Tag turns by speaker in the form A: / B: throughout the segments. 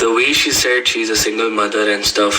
A: The way she said she is a single mother and stuff,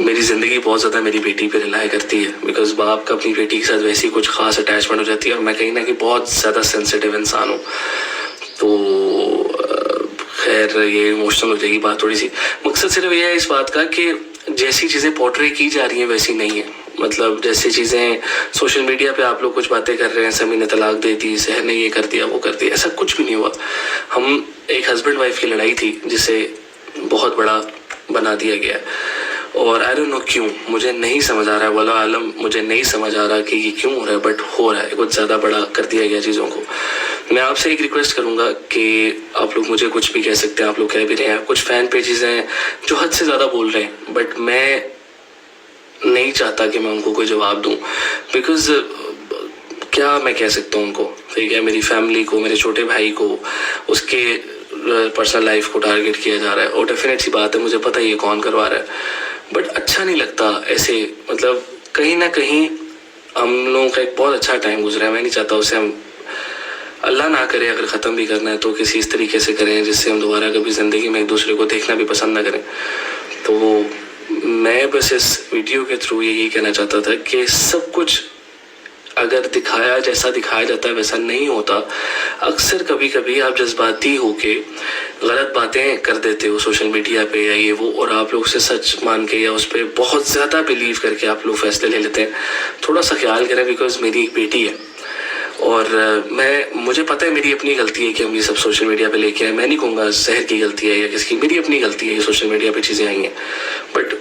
A: میری زندگی بہت زیادہ میری بیٹی پہ رلائے کرتی ہے, بیکاز باپ کا اپنی بیٹی کے ساتھ ویسی کچھ خاص اٹیچمنٹ ہو جاتی ہے, اور میں کہیں نہ کہیں بہت زیادہ سینسیٹیو انسان ہوں. تو خیر یہ ایموشنل ہو جائے گی بات تھوڑی سی. مقصد صرف یہ ہے اس بات کا کہ جیسی چیزیں پورٹری کی جا رہی ہیں ویسی نہیں ہیں. مطلب جیسی چیزیں سوشل میڈیا پہ آپ لوگ کچھ باتیں کر رہے ہیں, سمی نے طلاق دے دی, سحر نے یہ کر دیا وہ کر دیا, ایسا کچھ بھی نہیں ہوا. ہم ایک ہسبینڈ وائف کی لڑائی تھی جسے بہت بڑا بنا دیا گیا, اور آئی ڈونٹ نو کیوں, مجھے نہیں سمجھ آ رہا ہے, واللہ عالم مجھے نہیں سمجھ آ رہا کہ یہ کیوں ہو رہا ہے, بٹ ہو رہا ہے. کچھ زیادہ بڑا کر دیا گیا چیزوں کو. میں آپ سے ایک ریکویسٹ کروں گا کہ آپ لوگ مجھے کچھ بھی کہہ سکتے ہیں, آپ لوگ کہہ بھی رہے ہیں, کچھ فین پیجز ہیں جو حد سے زیادہ بول رہے ہیں, بٹ میں نہیں چاہتا کہ میں ان کو کوئی جواب دوں, بیکاز کیا میں کہہ سکتا ہوں ان کو, ٹھیک ہے, میری فیملی کو, میرے چھوٹے بھائی کو, اس کے پرسنل لائف کو ٹارگیٹ کیا جا رہا ہے, اور ڈیفینیٹ سی بات ہے مجھے پتہ یہ کون کروا رہا ہے, بٹ اچھا نہیں لگتا ایسے. مطلب کہیں نہ کہیں ہم لوگوں کا ایک بہت اچھا ٹائم گزرا ہے, میں نہیں چاہتا اسے ہم, اللہ نہ کرے اگر ختم بھی کرنا ہے تو کسی اس طریقے سے کریں جس سے ہم دوبارہ کبھی زندگی میں ایک دوسرے کو دیکھنا بھی پسند نہ کریں. تو میں بس اس ویڈیو کے تھرو یہی کہنا چاہتا تھا کہ سب کچھ اگر دکھایا جیسا دکھایا جاتا ہے ویسا نہیں ہوتا. اکثر کبھی کبھی آپ جذباتی ہو کے غلط باتیں کر دیتے ہو سوشل میڈیا پہ یا یہ وہ, اور آپ لوگ سے سچ مان کے یا اس پہ بہت زیادہ بلیو کر کے آپ لوگ فیصلے لے لیتے ہیں. تھوڑا سا خیال کریں, بیکاز میری ایک بیٹی ہے, اور مجھے پتہ ہے میری اپنی غلطی ہے کہ ہم یہ سب سوشل میڈیا پہ لے کے آئے. میں نہیں کہوں گا زہر کی غلطی ہے یا کس کی, میری اپنی غلطی ہے, یہ سوشل میڈیا پہ چیزیں آئی ہیں, بٹ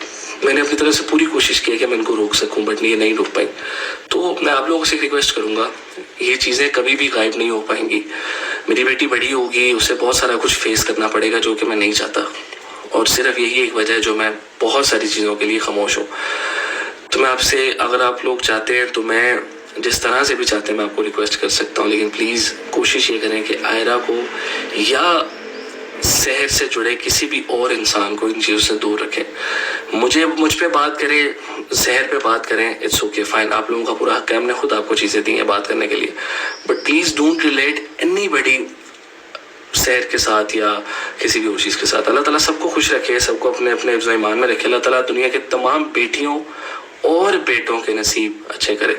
A: میں نے اپنی طرف سے پوری کوشش کی ہے کہ میں ان کو روک سکوں, بٹ یہ نہیں روک پائیں. تو میں آپ لوگوں سے ریکویسٹ کروں گا, یہ چیزیں کبھی بھی غائب نہیں ہو پائیں گی. میری بیٹی بڑی ہوگی, اسے بہت سارا کچھ فیس کرنا پڑے گا جو کہ میں نہیں چاہتا, اور صرف یہی ایک وجہ ہے جو میں بہت ساری چیزوں کے لیے خاموش ہوں. تو میں آپ سے, اگر آپ لوگ چاہتے ہیں تو میں جس طرح سے بھی چاہتے ہیں میں آپ کو ریکویسٹ کر سکتا ہوں, لیکن پلیز کوشش یہ کریں کہ آئرہ کو یا سحر سے جڑے کسی بھی اور انسان کو ان چیزوں سے دور رکھیں. مجھ پہ بات کریں, سحر پہ بات کریں, اٹس اوکے فائن, آپ لوگوں کا پورا حق ہے, ہم نے خود آپ کو چیزیں دی ہیں بات کرنے کے لیے, but please don't relate anybody Sehar کے ساتھ یا کسی بھی اور چیز کے ساتھ. اللہ تعالیٰ سب کو خوش رکھے, سب کو اپنے اپنے حفظ و ایمان میں رکھے. اللہ تعالیٰ دنیا کے تمام بیٹیوں اور بیٹوں کے نصیب اچھے کرے.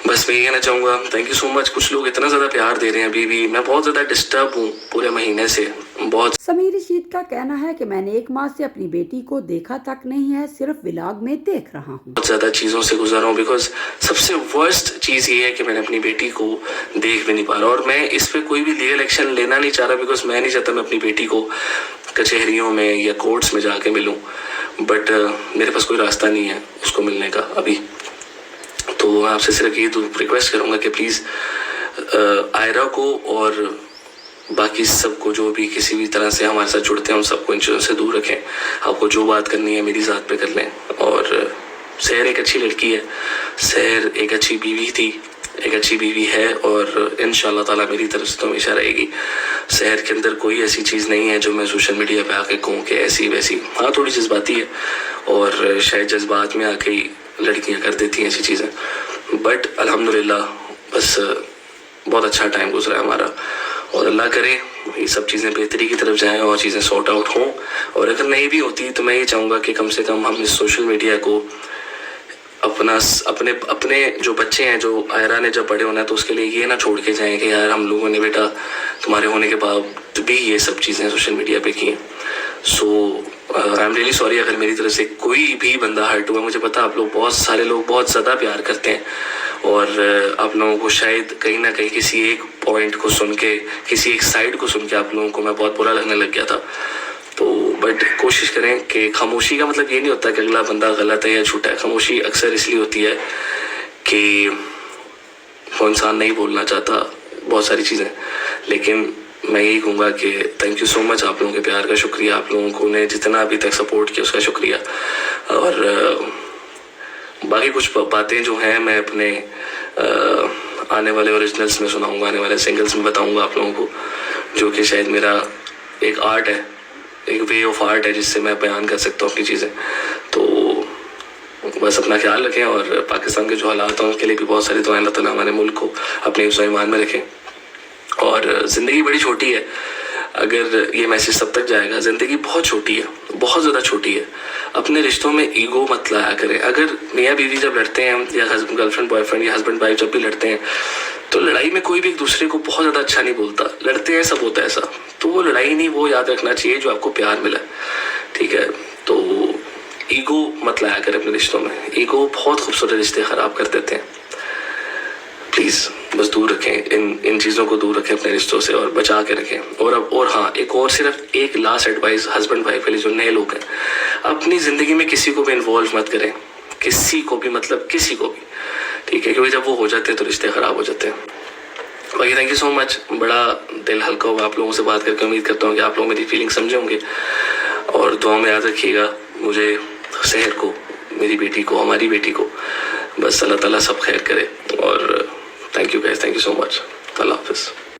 A: بس میں یہ کہنا چاہوں گا, تھینک یو سو مچ. کچھ لوگ اتنا زیادہ پیار دے رہے ہیں ابھی بھی, میں بہت زیادہ ڈسٹرب ہوں پورے مہینے سے, بہت.
B: سمیر رشید کا کہنا ہے کہ میں نے 1 ماہ سے اپنی بیٹی کو دیکھا تک نہیں ہے, صرف ولاگ میں دیکھ رہا ہوں.
A: بہت زیادہ چیزوں سے گزر رہا ہوں, بیکاز سب سے ورسٹ چیز یہ ہے کہ میں نے اپنی بیٹی کو دیکھ بھی نہیں پا رہا, اور میں اس پہ کوئی بھی لیگل ایکشن لینا نہیں چاہ رہا, بیکاز میں نہیں چاہتا میں اپنی بیٹی کو کچہریوں میں یا کورٹس میں جا کے ملوں, بٹ میرے پاس کوئی راستہ نہیں ہے اس کو ملنے کا ابھی. تو میں آپ سے صرف یہ ریکویسٹ کروں گا کہ پلیز آئرہ کو اور باقی سب کو جو بھی کسی بھی طرح سے ہمارے ساتھ جڑتے ہیں ان سب کو ان چیزوں سے دور رکھیں. آپ کو جو بات کرنی ہے میری ذات پہ کر لیں. اور سحر ایک اچھی لڑکی ہے, سحر ایک اچھی بیوی تھی, ایک اچھی بیوی ہے, اور انشاءاللہ تعالیٰ میری طرف سے تو ہمیشہ رہے گی. سحر کے اندر کوئی ایسی چیز نہیں ہے جو میں سوشل میڈیا پہ آ کے کہوں کہ ایسی ویسی. ہاں تھوڑی جذباتی ہے, اور شاید جذبات میں آ کے ہی لڑکیاں کر دیتی ہیں ایسی چیزیں, بٹ الحمدللہ بس بہت اچھا ٹائم گزرا ہے ہمارا, اور اللہ کرے یہ سب چیزیں بہتری کی طرف جائیں اور چیزیں سارٹ آؤٹ ہوں. اور اگر نہیں بھی ہوتی تو میں یہ چاہوں گا کہ کم سے کم ہم اس سوشل میڈیا کو اپنے جو بچے ہیں, جو آئرہ نے جب بڑے ہونا ہے تو اس کے لیے یہ نہ چھوڑ کے جائیں کہ یار ہم لوگوں نے بیٹا تمہارے ہونے کے بعد بھی یہ سب چیزیں سوشل میڈیا پہ کی ہیں. سو آئی ایم ریئلی سوری اگر میری طرف سے کوئی بھی بندہ ہرٹ ہوا. مجھے پتا آپ لوگ بہت سارے لوگ بہت زیادہ پیار کرتے ہیں, اور آپ لوگوں کو شاید کہیں نہ کہیں کسی ایک پوائنٹ کو سن کے, کسی ایک سائڈ کو سن کے آپ لوگوں کو میں بہت برا لگنے لگ گیا تھا. تو بٹ کوشش کریں کہ خاموشی کا مطلب یہ نہیں ہوتا کہ اگلا بندہ غلط ہے یا جھوٹا ہے. خاموشی اکثر اس لیے ہوتی ہے کہ وہ انسان نہیں بولنا چاہتا بہت ساری چیزیں. لیکن میں یہی کہوں گا کہ تھینک یو سو مچ, آپ لوگوں کے پیار کا شکریہ, آپ لوگوں کو نے جتنا ابھی تک سپورٹ کیا اس کا شکریہ. اور باقی کچھ باتیں جو ہیں میں اپنے آنے والے اوریجنلس میں سناؤں گا, آنے والے سنگلس میں بتاؤں گا آپ لوگوں کو, جو کہ شاید میرا ایک آرٹ ہے, ایک وے آف آرٹ ہے جس سے میں بیان کر سکتا ہوں اپنی چیزیں. تو بس اپنا خیال رکھیں, اور پاکستان کے جو حالات ہیں ان کے لیے بھی بہت ساری دعائیں, اللہ تعالیٰ ہمارے ملک کو اپنے حفظ و ایمان میں رکھیں. اور زندگی بڑی چھوٹی ہے, اگر یہ میسیج تب تک جائے گا، زندگی بہت چھوٹی ہے، بہت زیادہ چھوٹی ہے. اپنے رشتوں میں ایگو مت لایا کریں. اگر میاں بیوی جب لڑتے ہیں یا گرل فرینڈ بوائے فرینڈ یا ہسبینڈ وائف جب بھی لڑتے ہیں تو لڑائی میں کوئی بھی ایک دوسرے کو بہت زیادہ اچھا نہیں بولتا. لڑتے ہیں، سب ہوتا ہے ایسا. تو وہ لڑائی نہیں، وہ یاد رکھنا چاہیے جو آپ کو پیار ملا. ٹھیک ہے؟ تو ایگو مت لایا کریں اپنے رشتوں میں. ایگو بہت خوبصورت رشتے خراب کر دیتے ہیں. پلیز بس دور رکھیں ان چیزوں کو، دور رکھیں اپنے رشتوں سے اور بچا کے رکھیں. اور ہاں، صرف ایک لاسٹ ایڈوائس ہسبینڈ وائف کے لیے جو نئے لوگ ہیں، اپنی زندگی میں کسی کو بھی انوالو مت کریں. کسی کو بھی، مطلب کسی کو بھی. ٹھیک ہے؟ کیونکہ جب وہ ہو جاتے ہیں تو رشتے خراب ہو جاتے ہیں. باقی تھینک یو سو مچ. بڑا دل ہلکا ہوا آپ لوگوں سے بات کر کے. امید کرتا ہوں کہ آپ لوگ میری فیلنگ سمجھے ہوں گے. اور دعاؤں میں یاد رکھیے گا مجھے، سحر کو، میری بیٹی کو، ہماری بیٹی کو. بس اللہ تعالیٰ سب خیر کرے. اور thank you guys, thank you so much. اللہ حافظ.